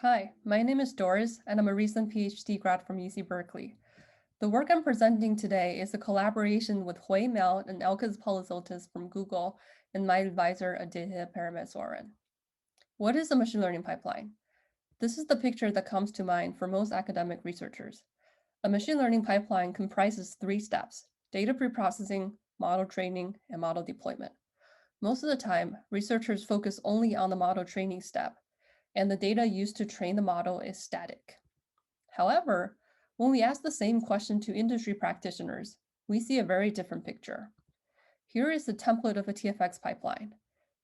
Hi, my name is Doris, and I'm a recent PhD grad from UC Berkeley. The work I'm presenting today is a collaboration with Hui Miao and Elkis Polyzotis from Google and my advisor Aditya Parameswaran. What is a machine learning pipeline? This is the picture that comes to mind for most academic researchers. A machine learning pipeline comprises three steps: data preprocessing, model training, and model deployment. Most of the time, researchers focus only on the model training step, and the data used to train the model is static. However, when we ask the same question to industry practitioners, we see a very different picture. Here is a template of a TFX pipeline.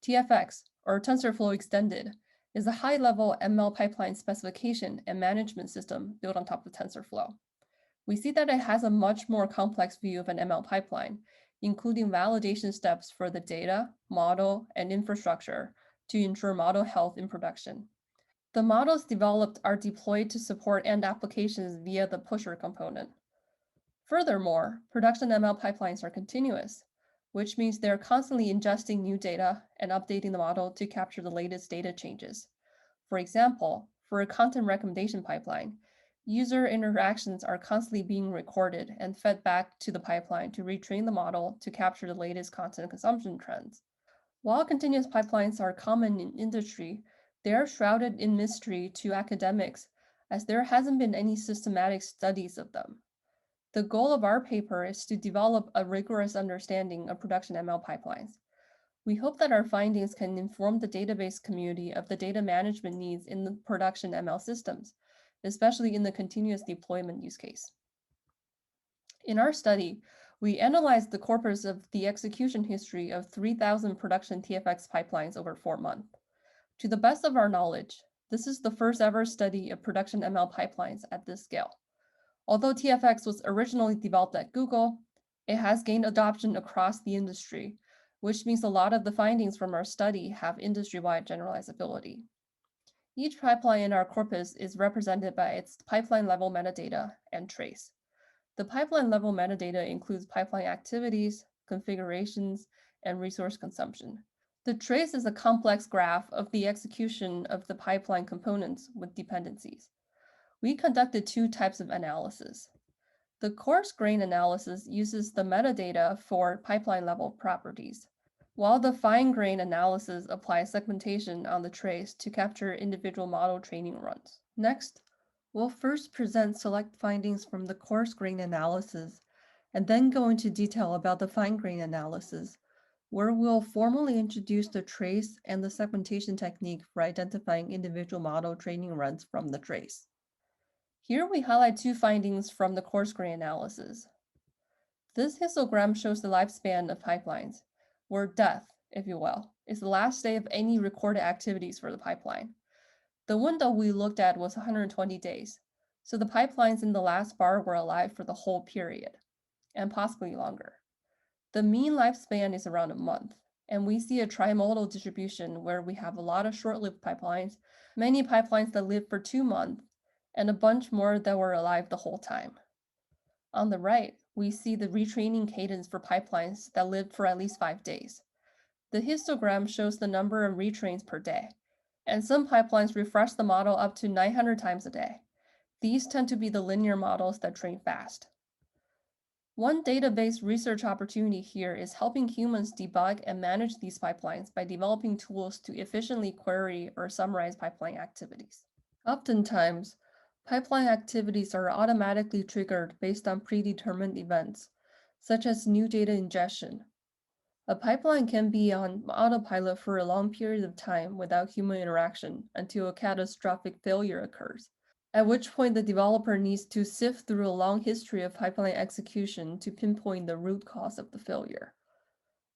TFX, or TensorFlow Extended, is a high-level ML pipeline specification and management system built on top of TensorFlow. We see that it has a much more complex view of an ML pipeline, including validation steps for the data, model, and infrastructure to ensure model health in production. The models developed are deployed to support end applications via the pusher component. Furthermore, production ML pipelines are continuous, which means they're constantly ingesting new data and updating the model to capture the latest data changes. For example, for a content recommendation pipeline, user interactions are constantly being recorded and fed back to the pipeline to retrain the model to capture the latest content consumption trends. While continuous pipelines are common in industry, they are shrouded in mystery to academics as there hasn't been any systematic studies of them. The goal of our paper is to develop a rigorous understanding of production ML pipelines. We hope that our findings can inform the database community of the data management needs in the production ML systems, especially in the continuous deployment use case. In our study, we analyzed the corpus of the execution history of 3,000 production TFX pipelines over 4 months. To the best of our knowledge, this is the first ever study of production ML pipelines at this scale. Although TFX was originally developed at Google, it has gained adoption across the industry, which means a lot of the findings from our study have industry-wide generalizability. Each pipeline in our corpus is represented by its pipeline level metadata and trace. The pipeline level metadata includes pipeline activities, configurations, and resource consumption. The trace is a complex graph of the execution of the pipeline components with dependencies. We conducted two types of analysis. The coarse grain analysis uses the metadata for pipeline level properties, while the fine grain analysis applies segmentation on the trace to capture individual model training runs. Next, we'll first present select findings from the coarse grain analysis, and then go into detail about the fine grain analysis, where we'll formally introduce the trace and the segmentation technique for identifying individual model training runs from the trace. Here we highlight two findings from the coarse grain analysis. This histogram shows the lifespan of pipelines, where death, if you will, is the last day of any recorded activities for the pipeline. The window we looked at was 120 days, so the pipelines in the last bar were alive for the whole period, and possibly longer. The mean lifespan is around a month, and we see a trimodal distribution where we have a lot of short-lived pipelines, many pipelines that live for 2 months, and a bunch more that were alive the whole time. On the right, we see the retraining cadence for pipelines that lived for at least 5 days. The histogram shows the number of retrains per day, and some pipelines refresh the model up to 900 times a day. These tend to be the linear models that train fast. One database research opportunity here is helping humans debug and manage these pipelines by developing tools to efficiently query or summarize pipeline activities. Oftentimes, pipeline activities are automatically triggered based on predetermined events, such as new data ingestion. A pipeline can be on autopilot for a long period of time without human interaction until a catastrophic failure occurs, at which point the developer needs to sift through a long history of pipeline execution to pinpoint the root cause of the failure.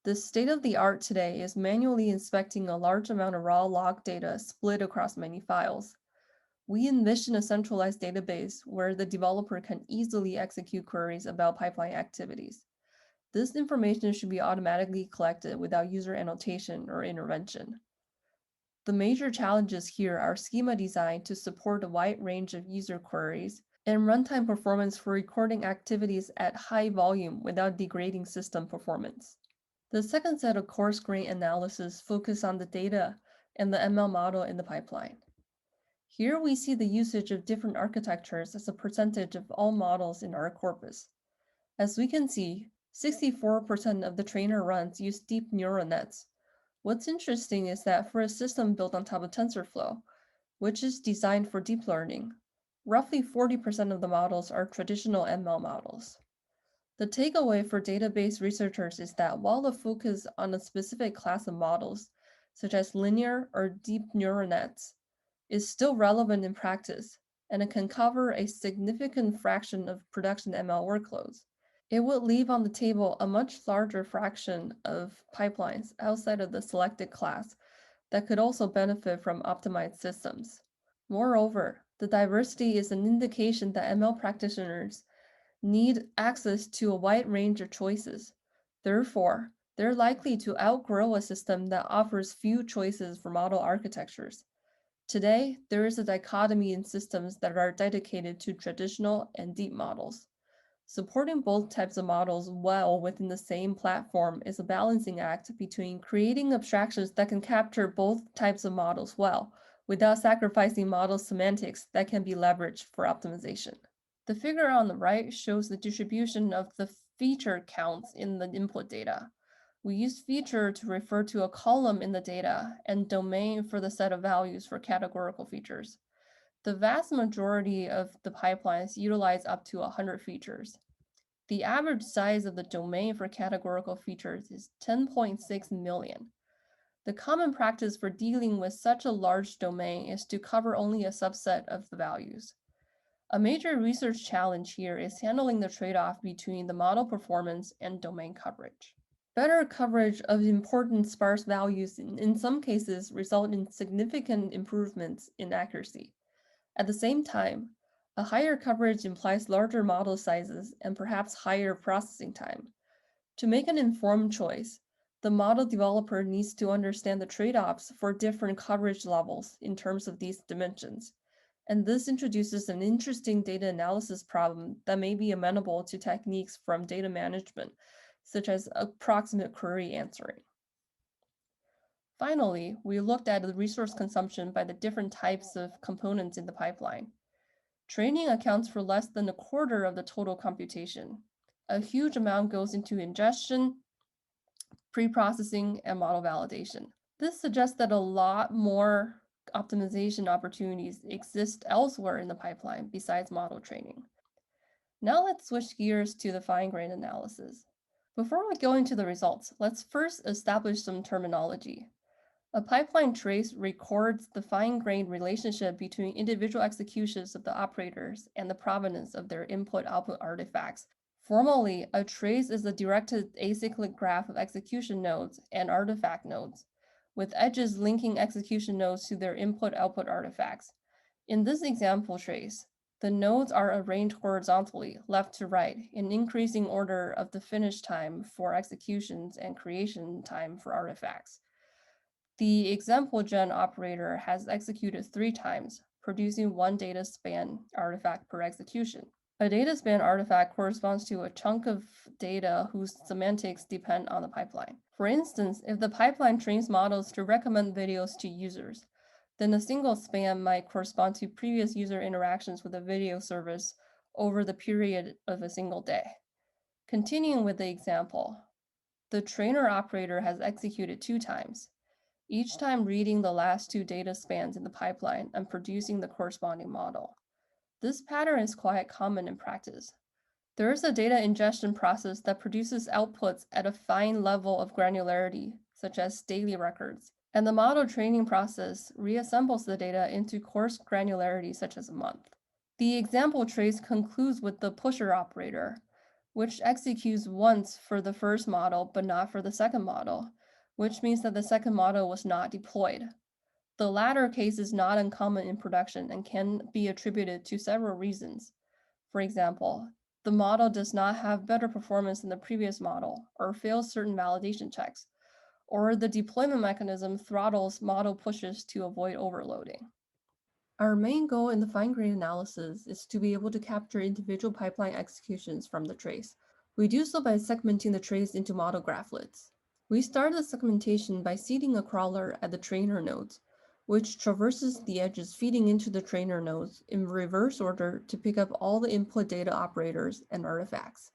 The state of the art today is manually inspecting a large amount of raw log data split across many files. We envision a centralized database where the developer can easily execute queries about pipeline activities. This information should be automatically collected without user annotation or intervention. The major challenges here are schema design to support a wide range of user queries and runtime performance for recording activities at high volume without degrading system performance. The second set of coarse grain analysis focus on the data and the ML model in the pipeline. Here we see the usage of different architectures as a percentage of all models in our corpus. As we can see, 64% of the trainer runs use deep neural nets. What's interesting is that for a system built on top of TensorFlow, which is designed for deep learning, roughly 40% of the models are traditional ML models. The takeaway for database researchers is that while the focus on a specific class of models, such as linear or deep neural nets, is still relevant in practice, and it can cover a significant fraction of production ML workloads, it would leave on the table a much larger fraction of pipelines outside of the selected class that could also benefit from optimized systems. Moreover, the diversity is an indication that ML practitioners need access to a wide range of choices. Therefore, they're likely to outgrow a system that offers few choices for model architectures. Today, there is a dichotomy in systems that are dedicated to traditional and deep models. Supporting both types of models well within the same platform is a balancing act between creating abstractions that can capture both types of models well, without sacrificing model semantics that can be leveraged for optimization. The figure on the right shows the distribution of the feature counts in the input data. We use feature to refer to a column in the data and domain for the set of values for categorical features. The vast majority of the pipelines utilize up to 100 features. The average size of the domain for categorical features is 10.6 million. The common practice for dealing with such a large domain is to cover only a subset of the values. A major research challenge here is handling the trade-off between the model performance and domain coverage. Better coverage of important sparse values in some cases result in significant improvements in accuracy. At the same time, a higher coverage implies larger model sizes and perhaps higher processing time. To make an informed choice, the model developer needs to understand the trade-offs for different coverage levels in terms of these dimensions. And this introduces an interesting data analysis problem that may be amenable to techniques from data management, such as approximate query answering. Finally, we looked at the resource consumption by the different types of components in the pipeline. Training accounts for less than a quarter of the total computation. A huge amount goes into ingestion, pre-processing, and model validation. This suggests that a lot more optimization opportunities exist elsewhere in the pipeline besides model training. Now let's switch gears to the fine-grained analysis. Before we go into the results, let's first establish some terminology. A pipeline trace records the fine-grained relationship between individual executions of the operators and the provenance of their input-output artifacts. Formally, a trace is a directed acyclic graph of execution nodes and artifact nodes, with edges linking execution nodes to their input-output artifacts. In this example trace, the nodes are arranged horizontally, left to right, in increasing order of the finish time for executions and creation time for artifacts. The example gen operator has executed 3 times, producing 1 data span artifact per execution. A data span artifact corresponds to a chunk of data whose semantics depend on the pipeline. For instance, if the pipeline trains models to recommend videos to users, then a single span might correspond to previous user interactions with a video service over the period of a single day. Continuing with the example, the trainer operator has executed 2 times, each time reading the last 2 data spans in the pipeline and producing the corresponding model. This pattern is quite common in practice. There is a data ingestion process that produces outputs at a fine level of granularity, such as daily records, and the model training process reassembles the data into coarse granularity, such as a month. The example trace concludes with the pusher operator, which executes once for the first model but not for the second model, which means that the second model was not deployed. The latter case is not uncommon in production and can be attributed to several reasons. For example, the model does not have better performance than the previous model or fails certain validation checks, or the deployment mechanism throttles model pushes to avoid overloading. Our main goal in the fine-grained analysis is to be able to capture individual pipeline executions from the trace. We do so by segmenting the trace into model graphlets. We start the segmentation by seeding a crawler at the trainer nodes, which traverses the edges feeding into the trainer nodes in reverse order to pick up all the input data operators and artifacts,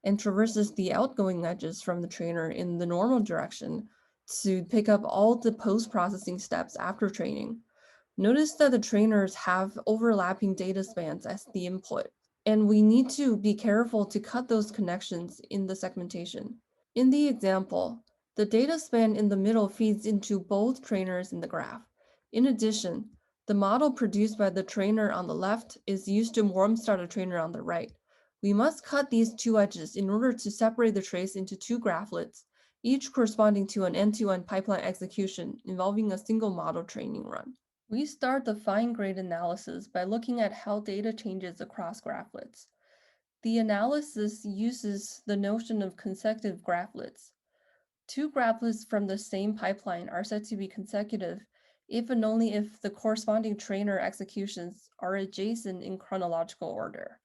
and traverses the outgoing edges from the trainer in the normal direction to pick up all the post-processing steps after training. Notice that the trainers have overlapping data spans as the input, and we need to be careful to cut those connections in the segmentation. In the example, the data span in the middle feeds into both trainers in the graph. In addition, the model produced by the trainer on the left is used to warm start a trainer on the right. We must cut these two edges in order to separate the trace into two graphlets, each corresponding to an end-to-end pipeline execution involving a single model training run. We start the fine-grained analysis by looking at how data changes across graphlets. The analysis uses the notion of consecutive graphlets. Two graphlets from the same pipeline are said to be consecutive if and only if the corresponding trainer executions are adjacent in chronological order.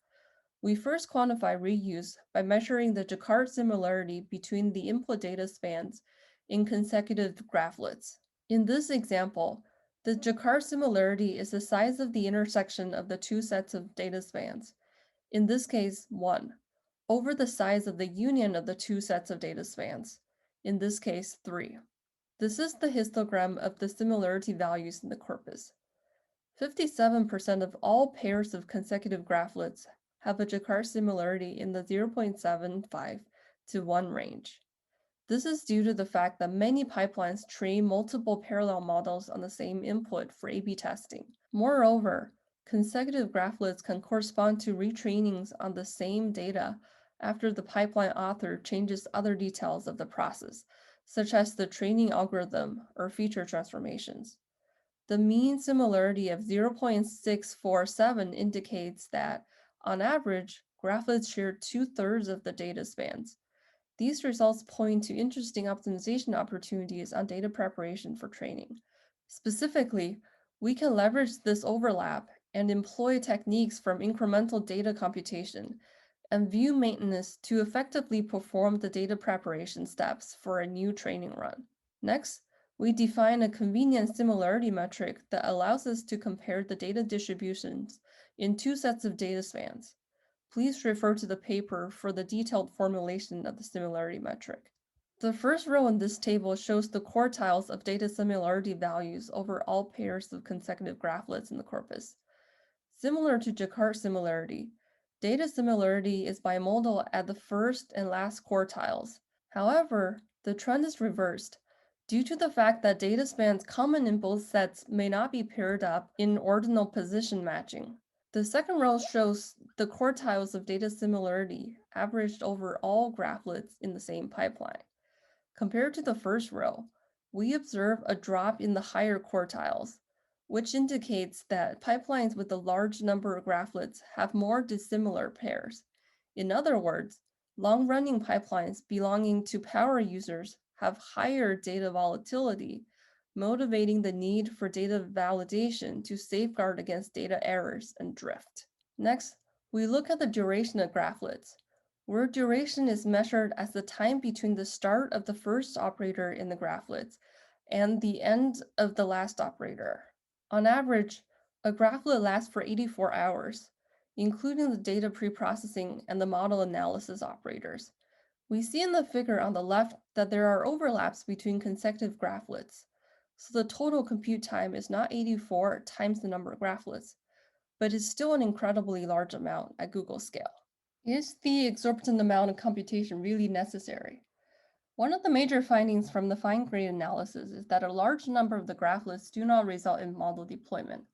We first quantify reuse by measuring the Jacquard similarity between the input data spans in consecutive graphlets. In this example, the Jacquard similarity is the size of the intersection of the two sets of data spans, in this case 1, over the size of the union of the two sets of data spans, in this case 3. This is the histogram of the similarity values in the corpus. 57% of all pairs of consecutive graphlets have a Jacquard similarity in the 0.75 to 1 range. This is due to the fact that many pipelines train multiple parallel models on the same input for A/B testing. Moreover, consecutive graphlets can correspond to retrainings on the same data after the pipeline author changes other details of the process, such as the training algorithm or feature transformations. The mean similarity of 0.647 indicates that, on average, graphlets share 2/3 of the data spans. These results point to interesting optimization opportunities on data preparation for training. Specifically, we can leverage this overlap and employ techniques from incremental data computation and view maintenance to effectively perform the data preparation steps for a new training run. Next, we define a convenient similarity metric that allows us to compare the data distributions in two sets of data spans. Please refer to the paper for the detailed formulation of the similarity metric. The first row in this table shows the quartiles of data similarity values over all pairs of consecutive graphlets in the corpus. Similar to Jacquard similarity, data similarity is bimodal at the first and last quartiles. However, the trend is reversed due to the fact that data spans common in both sets may not be paired up in ordinal position matching. The second row shows the quartiles of data similarity averaged over all graphlets in the same pipeline. Compared to the first row, we observe a drop in the higher quartiles, which indicates that pipelines with a large number of graphlets have more dissimilar pairs. In other words, long-running pipelines belonging to power users have higher data volatility, motivating the need for data validation to safeguard against data errors and drift. Next, we look at the duration of graphlets, where duration is measured as the time between the start of the first operator in the graphlets and the end of the last operator. On average, a graphlet lasts for 84 hours, including the data preprocessing and the model analysis operators. We see in the figure on the left that there are overlaps between consecutive graphlets, so the total compute time is not 84 times the number of graphlets, but is still an incredibly large amount at Google scale. Is the exorbitant amount of computation really necessary? One of the major findings from the fine-grained analysis is that a large number of the graphlets do not result in model deployment.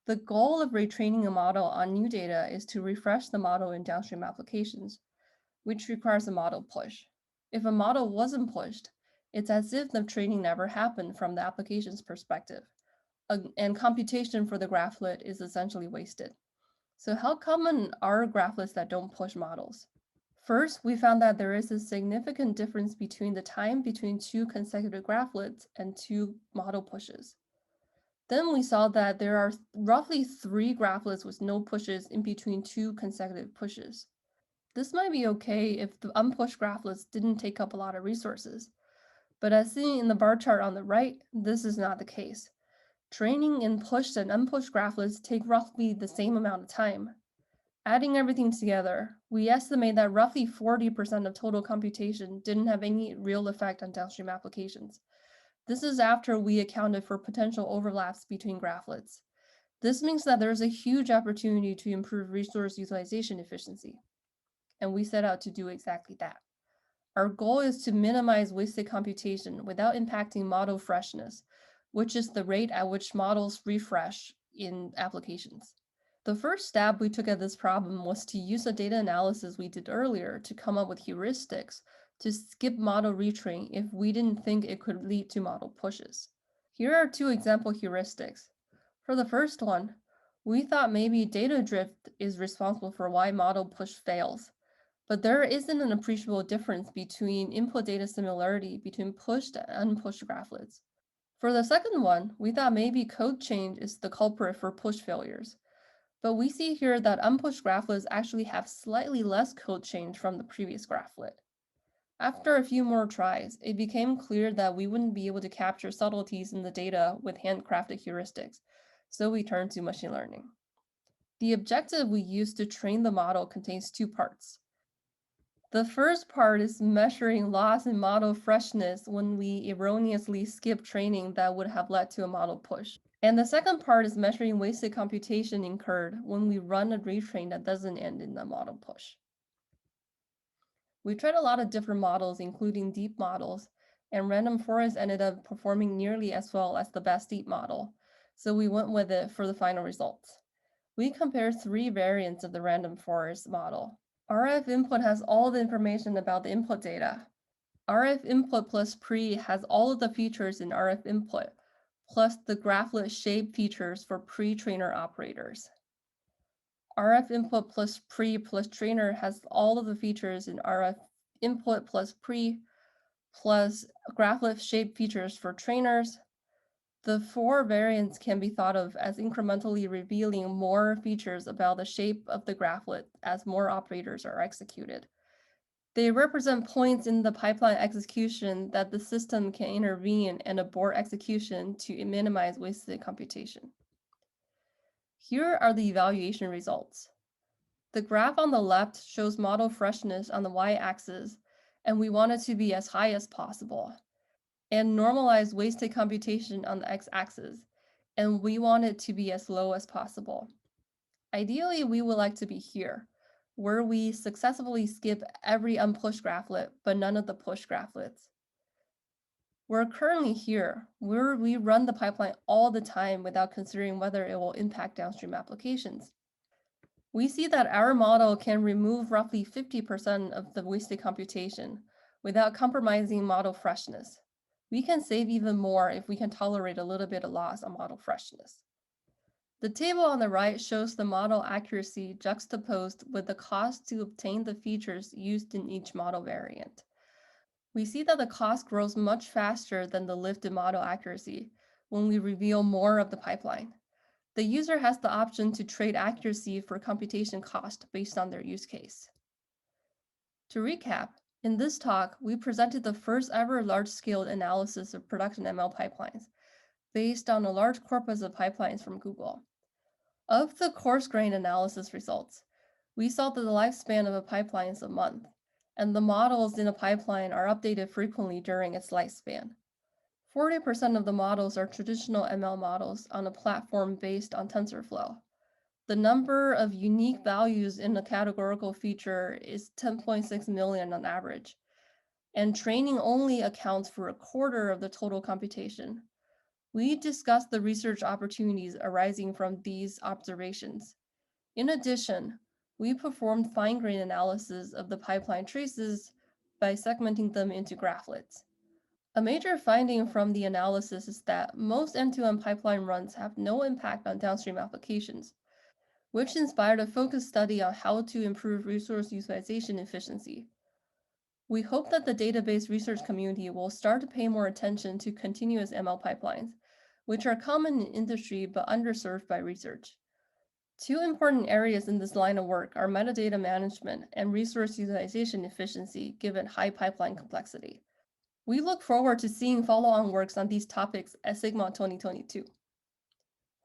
The goal of retraining a model on new data is to refresh the model in downstream applications, which requires a model push. If a model wasn't pushed, it's as if the training never happened from the application's perspective, and computation for the graphlet is essentially wasted. So how common are graphlets that don't push models? First, we found that there is a significant difference between the time between two consecutive graphlets and two model pushes. Then we saw that there are roughly 3 graphlets with no pushes in between 2 consecutive pushes. This might be okay if the unpushed graphlets didn't take up a lot of resources, but as seen in the bar chart on the right, this is not the case. Training in pushed and unpushed graphlets take roughly the same amount of time. Adding everything together, we estimate that roughly 40% of total computation didn't have any real effect on downstream applications. This is after we accounted for potential overlaps between graphlets. This means that there's a huge opportunity to improve resource utilization efficiency, and we set out to do exactly that. Our goal is to minimize wasted computation without impacting model freshness, which is the rate at which models refresh in applications. The first step we took at this problem was to use the data analysis we did earlier to come up with heuristics to skip model retrain if we didn't think it could lead to model pushes. Here are two example heuristics. For the first one, we thought maybe data drift is responsible for why model push fails, but there isn't an appreciable difference between input data similarity between pushed and unpushed graphlets. For the second one, we thought maybe code change is the culprit for push failures, but we see here that unpushed graphlets actually have slightly less code change from the previous graphlet. After a few more tries, it became clear that we wouldn't be able to capture subtleties in the data with handcrafted heuristics, so we turned to machine learning. The objective we used to train the model contains two parts. The first part is measuring loss in model freshness when we erroneously skip training that would have led to a model push. And the second part is measuring wasted computation incurred when we run a retrain that doesn't end in a model push. We tried a lot of different models, including deep models, and random forest ended up performing nearly as well as the best deep model, so we went with it for the final results. We compared three variants of the random forest model. RF input has all the information about the input data. RF input plus pre has all of the features in RF input, plus the graphlet shape features for pre-trainer operators. RF input plus pre plus trainer has all of the features in RF input plus pre plus graphlet shape features for trainers. The four variants can be thought of as incrementally revealing more features about the shape of the graphlet as more operators are executed. They represent points in the pipeline execution that the system can intervene and abort execution to minimize wasted computation. Here are the evaluation results. The graph on the left shows model freshness on the y-axis, and we want it to be as high as possible, and normalize wasted computation on the x-axis, and we want it to be as low as possible. Ideally, we would like to be here, where we successfully skip every unpushed graphlet, but none of the push graphlets. We're currently here, where we run the pipeline all the time without considering whether it will impact downstream applications. We see that our model can remove roughly 50% of the wasted computation without compromising model freshness. We can save even more if we can tolerate a little bit of loss on model freshness. The table on the right shows the model accuracy juxtaposed with the cost to obtain the features used in each model variant. We see that the cost grows much faster than the lifted model accuracy when we reveal more of the pipeline. The user has the option to trade accuracy for computation cost based on their use case. To recap, in this talk, we presented the first ever large-scale analysis of production ML pipelines based on a large corpus of pipelines from Google. Of the coarse-grained analysis results, we saw that the lifespan of a pipeline is a month, and the models in a pipeline are updated frequently during its lifespan. 40% of the models are traditional ML models on a platform based on TensorFlow. The number of unique values in a categorical feature is 10.6 million on average, and training only accounts for a quarter of the total computation. We discussed the research opportunities arising from these observations. In addition, we performed fine-grained analysis of the pipeline traces by segmenting them into graphlets. A major finding from the analysis is that most end-to-end pipeline runs have no impact on downstream applications, which inspired a focused study on how to improve resource utilization efficiency. We hope that the database research community will start to pay more attention to continuous ML pipelines, which are common in industry but underserved by research. Two important areas in this line of work are metadata management and resource utilization efficiency given high pipeline complexity. We look forward to seeing follow-on works on these topics at Sigma 2022.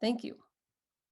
Thank you.